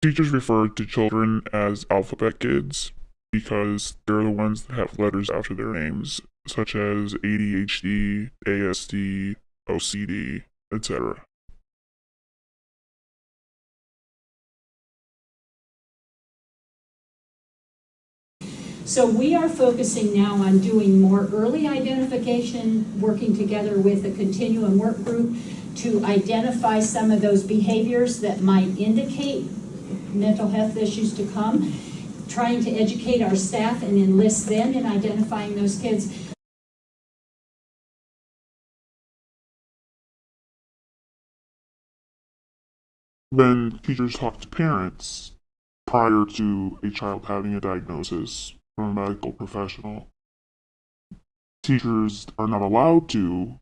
Teachers refer to children as alphabet kids because they're the ones that have letters after their names, such as ADHD, ASD, OCD, etc. So we are focusing now on doing more early identification, working together with a continuum work group to identify some of those behaviors that might indicate mental health issues to come, trying to educate our staff and enlist them in identifying those kids. When teachers talk to parents prior to a child having a diagnosis from a medical professional, teachers are not allowed to,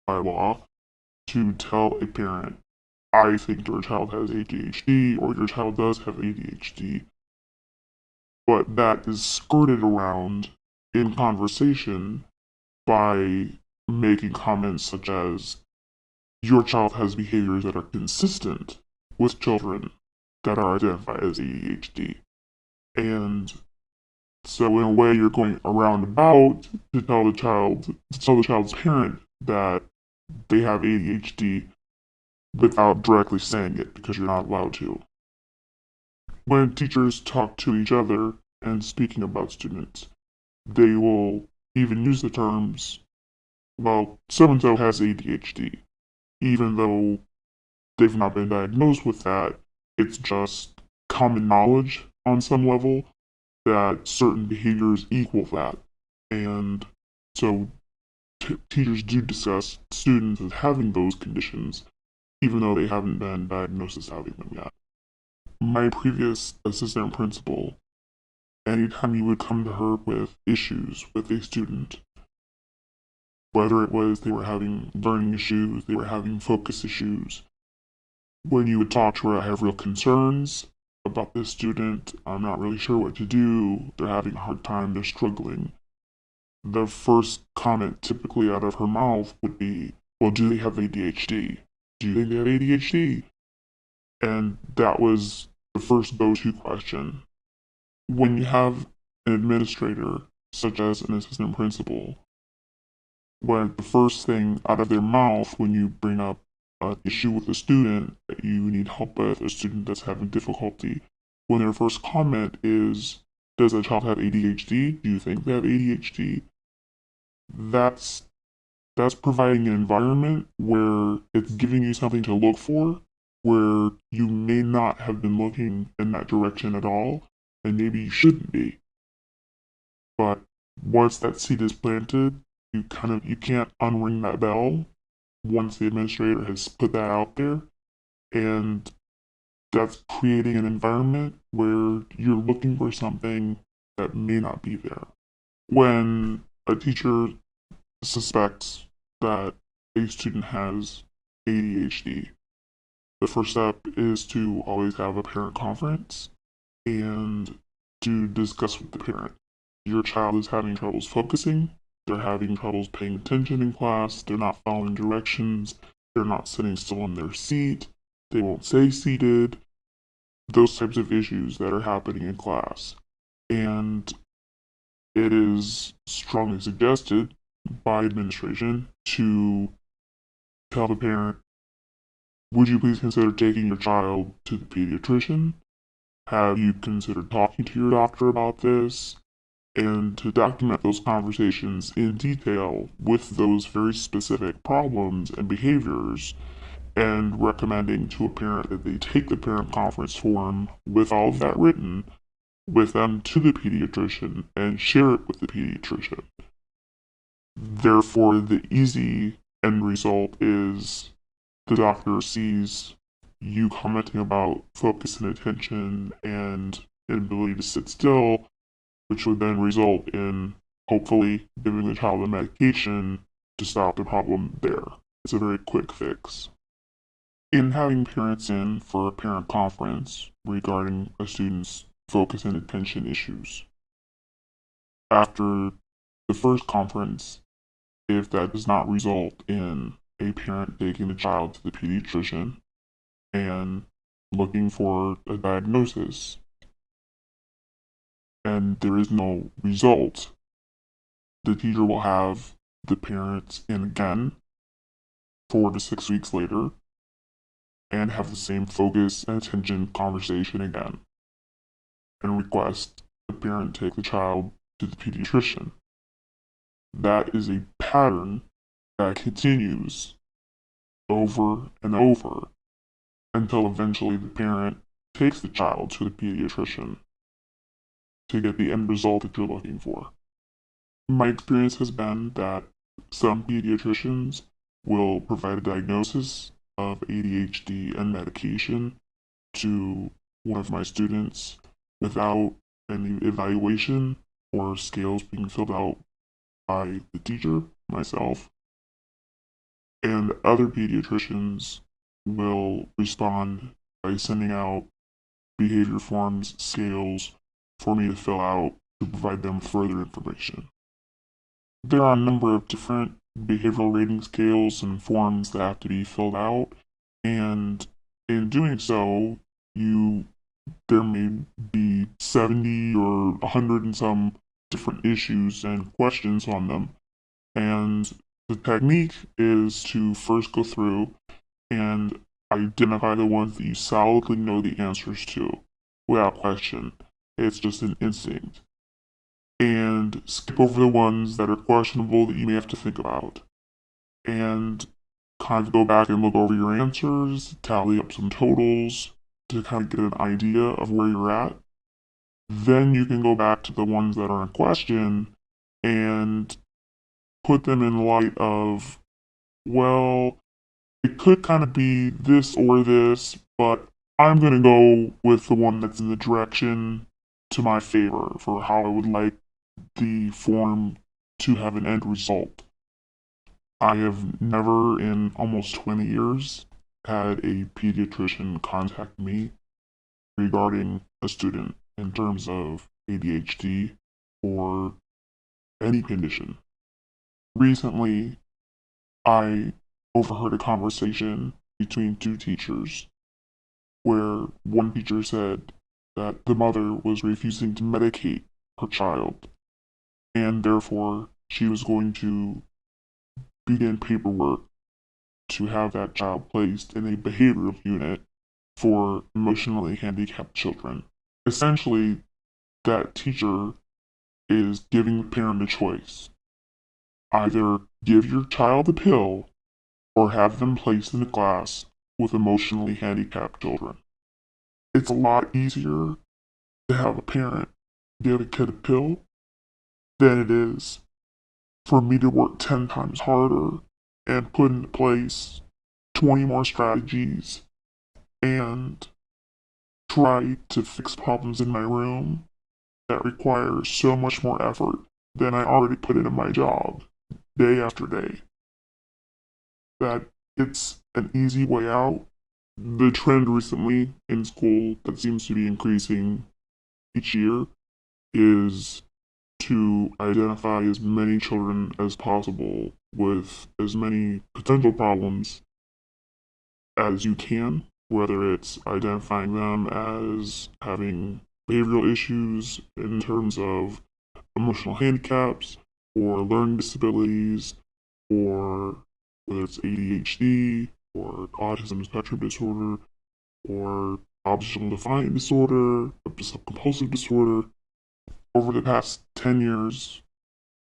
by law, to tell a parent, I think your child has ADHD or your child does have ADHD, but that is skirted around in conversation by making comments such as, your child has behaviors that are consistent with children that are identified as ADHD. And so in a way you're going around about to tell the child's parent that they have ADHD without directly saying it because you're not allowed to. When teachers talk to each other and speaking about students, they will even use the terms, well, so and so has ADHD, even though they've not been diagnosed with that. It's just common knowledge on some level that certain behaviors equal that. And so teachers do discuss students as having those conditions, even though they haven't been diagnosed as having them yet. My previous assistant principal, anytime you would come to her with issues with a student, whether it was they were having learning issues, they were having focus issues, when you would talk to her, I have real concerns about this student, I'm not really sure what to do, they're having a hard time, they're struggling. The first comment typically out of her mouth would be, well, do they have ADHD? Do you think they have ADHD? And that was the first go-to question. When you have an administrator, such as an assistant principal, when the first thing out of their mouth when you bring up an issue with a student that you need help with, a student that's having difficulty, when their first comment is, does a child have ADHD? Do you think they have ADHD? That's providing an environment where it's giving you something to look for, where you may not have been looking in that direction at all, and maybe you shouldn't be. But once that seed is planted, you can't unring that bell once the administrator has put that out there, and that's creating an environment where you're looking for something that may not be there. When a teacher suspects that a student has ADHD, the first step is to always have a parent conference and to discuss with the parent. Your child is having troubles focusing, they're having troubles paying attention in class, they're not following directions, they're not sitting still in their seat, they won't stay seated, those types of issues that are happening in class. And it is strongly suggested by administration to tell the parent, would you please consider taking your child to the pediatrician? Have you considered talking to your doctor about this? And to document those conversations in detail with those very specific problems and behaviors, and recommending to a parent that they take the parent conference form with all of that written with them to the pediatrician and share it with the pediatrician. Therefore, the easy end result is the doctor sees you commenting about focus and attention and inability to sit still, which would then result in hopefully giving the child a medication to stop the problem there. It's a very quick fix. In having parents in for a parent conference regarding a student's focus and attention issues, after the first conference, if that does not result in a parent taking the child to the pediatrician and looking for a diagnosis and there is no result, the teacher will have the parents in again 4 to 6 weeks later and have the same focus and attention conversation again and request the parent take the child to the pediatrician. That is a pattern that continues over and over until eventually the parent takes the child to the pediatrician to get the end result that you're looking for. My experience has been that some pediatricians will provide a diagnosis of ADHD and medication to one of my students without any evaluation or scales being filled out by the teacher, myself, and other pediatricians will respond by sending out behavior forms, scales for me to fill out to provide them further information. There are a number of different behavioral rating scales and forms that have to be filled out, and in doing so, there may be 70 or 100 and some different issues and questions on them. And the technique is to first go through and identify the ones that you solidly know the answers to without question. It's just an instinct. And skip over the ones that are questionable that you may have to think about. And kind of go back and look over your answers, tally up some totals to kind of get an idea of where you're at. Then you can go back to the ones that are in question and put them in light of, well, it could kind of be this or this, but I'm going to go with the one that's in the direction to my favor for how I would like the form to have an end result. I have never in almost 20 years had a pediatrician contact me regarding a student in terms of ADHD or any condition. Recently, I overheard a conversation between two teachers where one teacher said that the mother was refusing to medicate her child and therefore she was going to begin paperwork to have that child placed in a behavioral unit for emotionally handicapped children. Essentially, that teacher is giving the parent a choice. Either give your child a pill or have them placed in a class with emotionally handicapped children. It's a lot easier to have a parent give a kid a pill than it is for me to work 10 times harder and put into place 20 more strategies and try to fix problems in my room that require so much more effort than I already put into my job day after day. That it's an easy way out. The trend recently in school that seems to be increasing each year is to identify as many children as possible with as many potential problems as you can, whether it's identifying them as having behavioral issues in terms of emotional handicaps or learning disabilities, or whether it's ADHD or autism spectrum disorder or oppositional defiant disorder, obsessive compulsive disorder. Over the past 10 years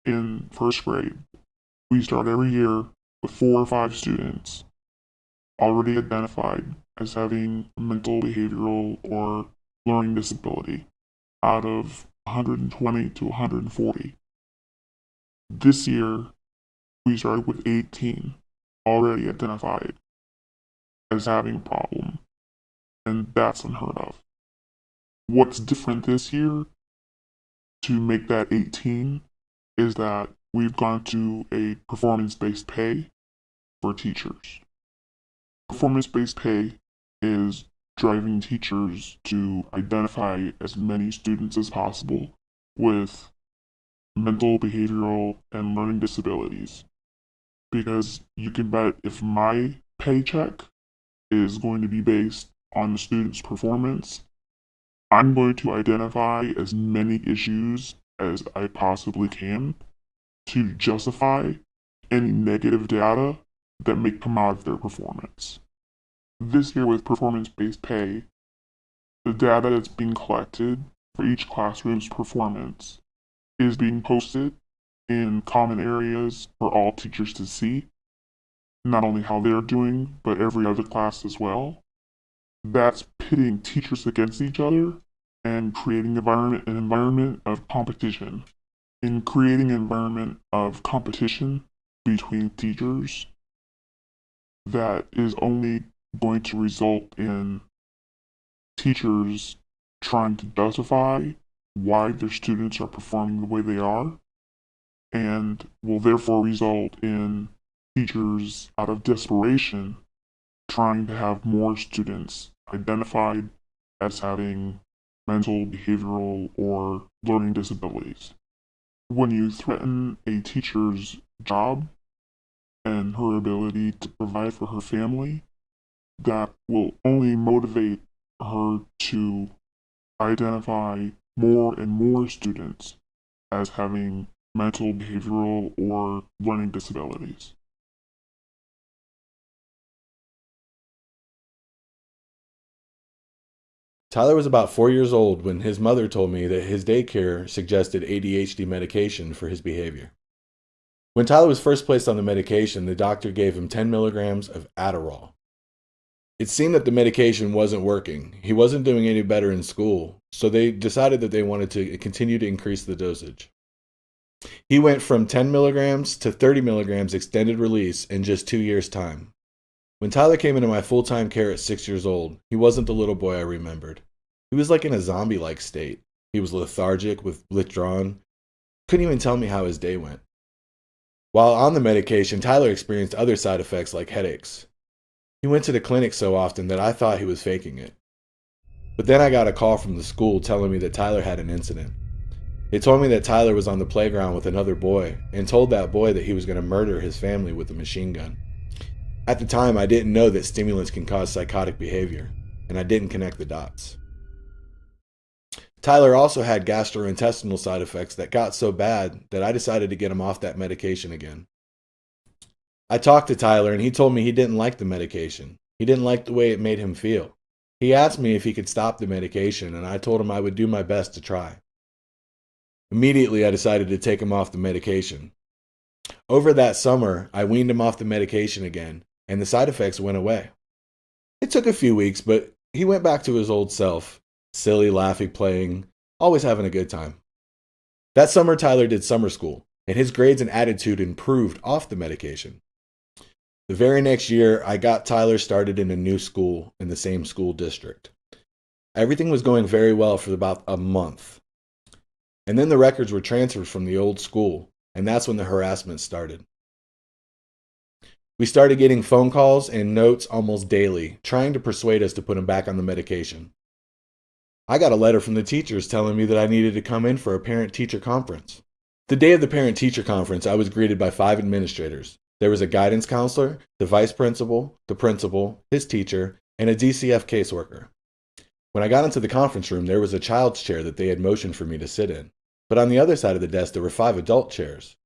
in first grade, we start every year with 4 or 5 students already identified as having a mental, behavioral, or learning disability out of 120 to 140. This year, we started with 18 already identified as having a problem, and that's unheard of. What's different this year to make that 18 is that we've gone to a performance-based pay for teachers. Performance-based pay is driving teachers to identify as many students as possible with mental, behavioral, and learning disabilities. Because you can bet if my paycheck is going to be based on the student's performance, I'm going to identify as many issues as I possibly can to justify any negative data that may come out of their performance. This year with performance-based pay, the data that's being collected for each classroom's performance is being posted in common areas for all teachers to see, not only how they're doing, but every other class as well. That's pitting teachers against each other and creating an environment of competition. In creating an environment of competition between teachers, that is only going to result in teachers trying to justify why their students are performing the way they are, and will therefore result in teachers, out of desperation, trying to have more students identified as having mental, behavioral, or learning disabilities. When you threaten a teacher's job and her ability to provide for her family, that will only motivate her to identify more and more students as having mental, behavioral, or learning disabilities. Tyler was about 4 years old when his mother told me that his daycare suggested ADHD medication for his behavior. When Tyler was first placed on the medication, the doctor gave him 10 milligrams of Adderall. It seemed that the medication wasn't working. He wasn't doing any better in school, so they decided that they wanted to continue to increase the dosage. He went from 10 milligrams to 30 milligrams extended release in just 2 years' time. When Tyler came into my full-time care at 6 years old, he wasn't the little boy I remembered. He was like in a zombie-like state. He was lethargic, withdrawn. Couldn't even tell me how his day went. While on the medication, Tyler experienced other side effects like headaches. He went to the clinic so often that I thought he was faking it. But then I got a call from the school telling me that Tyler had an incident. They told me that Tyler was on the playground with another boy and told that boy that he was going to murder his family with a machine gun. At the time, I didn't know that stimulants can cause psychotic behavior, and I didn't connect the dots. Tyler also had gastrointestinal side effects that got so bad that I decided to get him off that medication again. I talked to Tyler, and he told me he didn't like the medication. He didn't like the way it made him feel. He asked me if he could stop the medication, and I told him I would do my best to try. Immediately, I decided to take him off the medication. Over that summer, I weaned him off the medication again, and the side effects went away. It took a few weeks, but he went back to his old self, silly, laughing, playing, always having a good time. That summer, Tyler did summer school, and his grades and attitude improved off the medication. The very next year, I got Tyler started in a new school in the same school district. Everything was going very well for about a month. And then the records were transferred from the old school, and that's when the harassment started. We started getting phone calls and notes almost daily, trying to persuade us to put him back on the medication. I got a letter from the teachers telling me that I needed to come in for a parent-teacher conference. The day of the parent-teacher conference, I was greeted by 5 administrators. There was a guidance counselor, the vice principal, the principal, his teacher, and a DCF caseworker. When I got into the conference room, there was a child's chair that they had motioned for me to sit in. But on the other side of the desk, there were 5 adult chairs.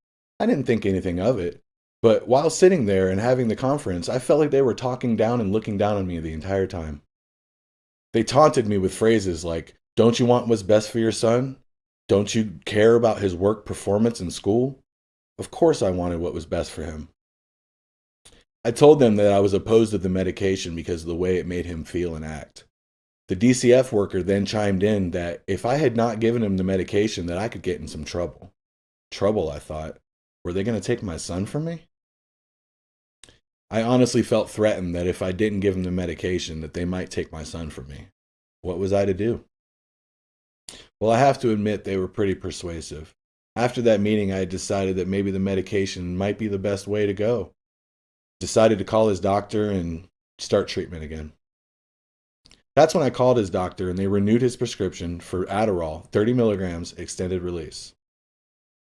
I didn't think anything of it. But while sitting there and having the conference, I felt like they were talking down and looking down on me the entire time. They taunted me with phrases like, "Don't you want what's best for your son? Don't you care about his work performance in school?" Of course I wanted what was best for him. I told them that I was opposed to the medication because of the way it made him feel and act. The DCF worker then chimed in that if I had not given him the medication, that I could get in some trouble. Trouble, I thought. Were they going to take my son from me? I honestly felt threatened that if I didn't give him the medication, that they might take my son from me. What was I to do? Well, I have to admit they were pretty persuasive. After that meeting, I decided that maybe the medication might be the best way to go. Decided to call his doctor and start treatment again. That's when I called his doctor and they renewed his prescription for Adderall, 30 milligrams, extended release.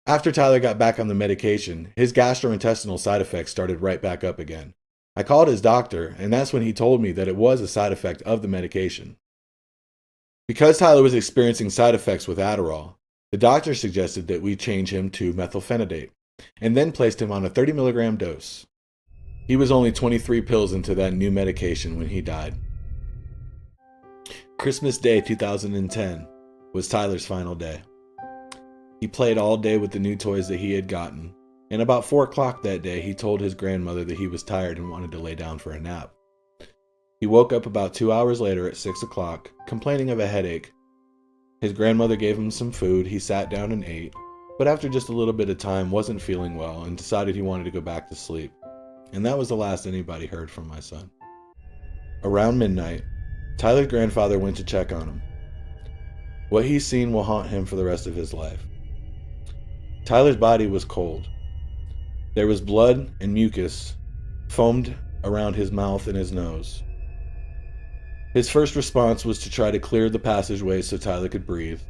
After Tyler got back on the medication, his gastrointestinal side effects started right back up again. I called his doctor, and that's when he told me that it was a side effect of the medication. Because Tyler was experiencing side effects with Adderall, the doctor suggested that we change him to methylphenidate, and then placed him on a 30 milligram dose. He was only 23 pills into that new medication when he died. Christmas Day 2010 was Tyler's final day. He played all day with the new toys that he had gotten, and about 4 o'clock that day he told his grandmother that he was tired and wanted to lay down for a nap. He woke up about 2 hours later at 6 o'clock, complaining of a headache. His grandmother gave him some food, he sat down and ate, but after just a little bit of time wasn't feeling well and decided he wanted to go back to sleep. And that was the last anybody heard from my son. Around midnight, Tyler's grandfather went to check on him. What he's seen will haunt him for the rest of his life. Tyler's body was cold. There was blood and mucus foamed around his mouth and his nose. His first response was to try to clear the passageway so Tyler could breathe,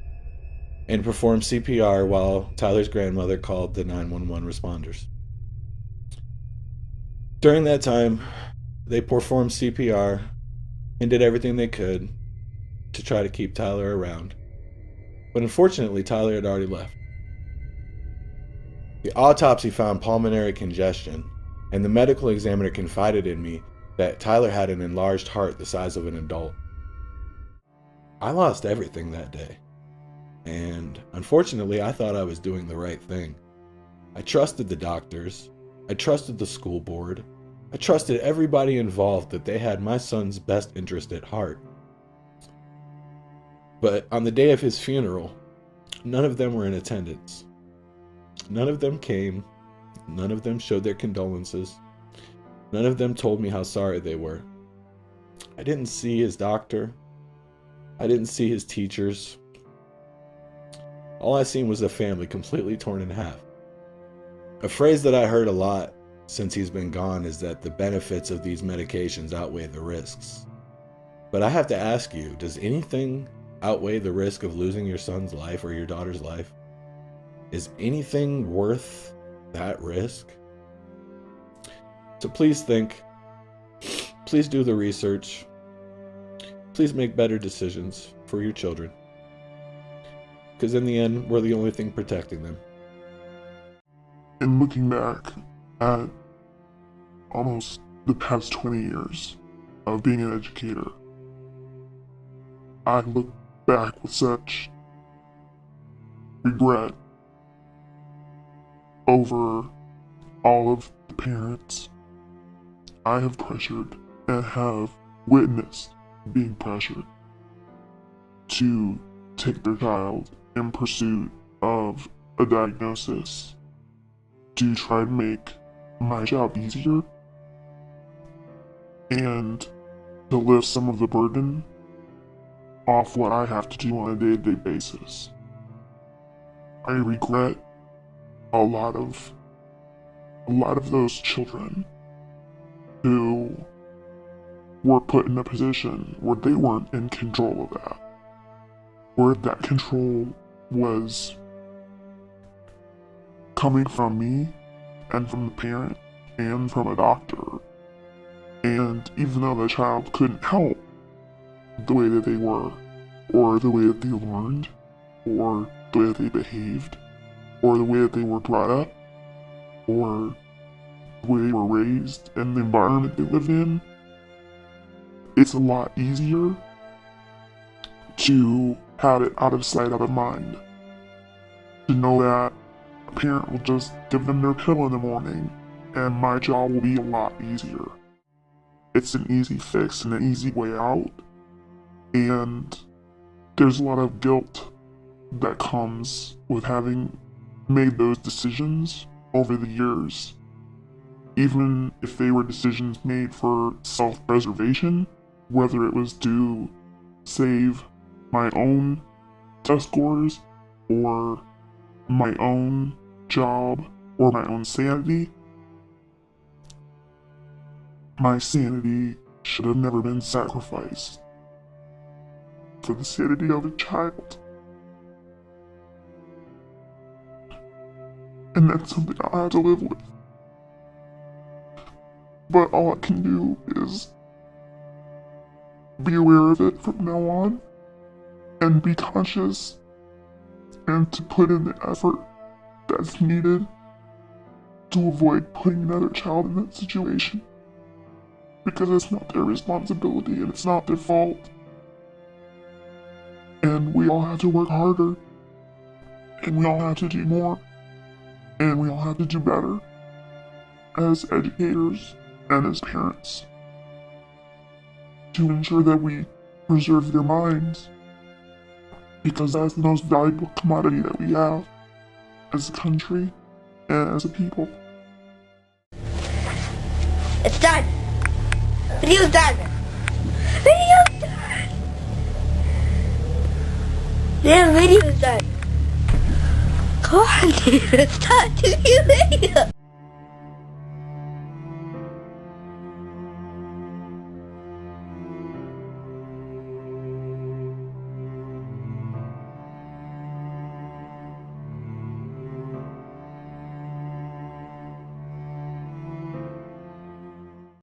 and perform CPR while Tyler's grandmother called the 911 responders. During that time, they performed CPR and did everything they could to try to keep Tyler around. But unfortunately, Tyler had already left. The autopsy found pulmonary congestion, and the medical examiner confided in me that Tyler had an enlarged heart the size of an adult. I lost everything that day, and unfortunately, I thought I was doing the right thing. I trusted the doctors, I trusted the school board, I trusted everybody involved that they had my son's best interest at heart. But on the day of his funeral, none of them were in attendance. None of them came. None of them showed their condolences. None of them told me how sorry they were. I didn't see his doctor. I didn't see his teachers. All I seen was a family completely torn in half. A phrase that I heard a lot since he's been gone is that the benefits of these medications outweigh the risks. But I have to ask you, does anything outweigh the risk of losing your son's life or your daughter's life? Is anything worth that risk? So please think, please do the research, please make better decisions for your children. Because in the end, we're the only thing protecting them. And looking back at almost the past 20 years of being an educator, I look back with such regret over all of the parents I have pressured and have witnessed being pressured to take their child in pursuit of a diagnosis to try to make my job easier and to lift some of the burden off what I have to do on a day-to-day basis. I regret a lot of those children who were put in a position where they weren't in control of that, where that control was coming from me and from the parent and from a doctor. And even though the child couldn't help the way that they were, or the way that they learned, or the way that they behaved, or the way that they were brought up, or the way they were raised, and the environment they lived in, it's a lot easier to have it out of sight, out of mind. To know that a parent will just give them their pill in the morning, and my job will be a lot easier. It's an easy fix and an easy way out, and there's a lot of guilt that comes with having made those decisions over the years. Even if they were decisions made for self-preservation, whether it was to save my own test scores, or my own job, or my own sanity, my sanity should have never been sacrificed for the sanity of a child. And that's something I'll have to live with. But all I can do is be aware of it from now on and be conscious and to put in the effort that's needed to avoid putting another child in that situation. Because it's not their responsibility and it's not their fault. And we all have to work harder. And we all have to do more. And we all have to do better as educators and as parents to ensure that we preserve their minds, because that's the most valuable commodity that we have as a country and as a people. It's done. Video's done. Video's done. Yeah, video's done. Come on, dude. It's done. Do your video.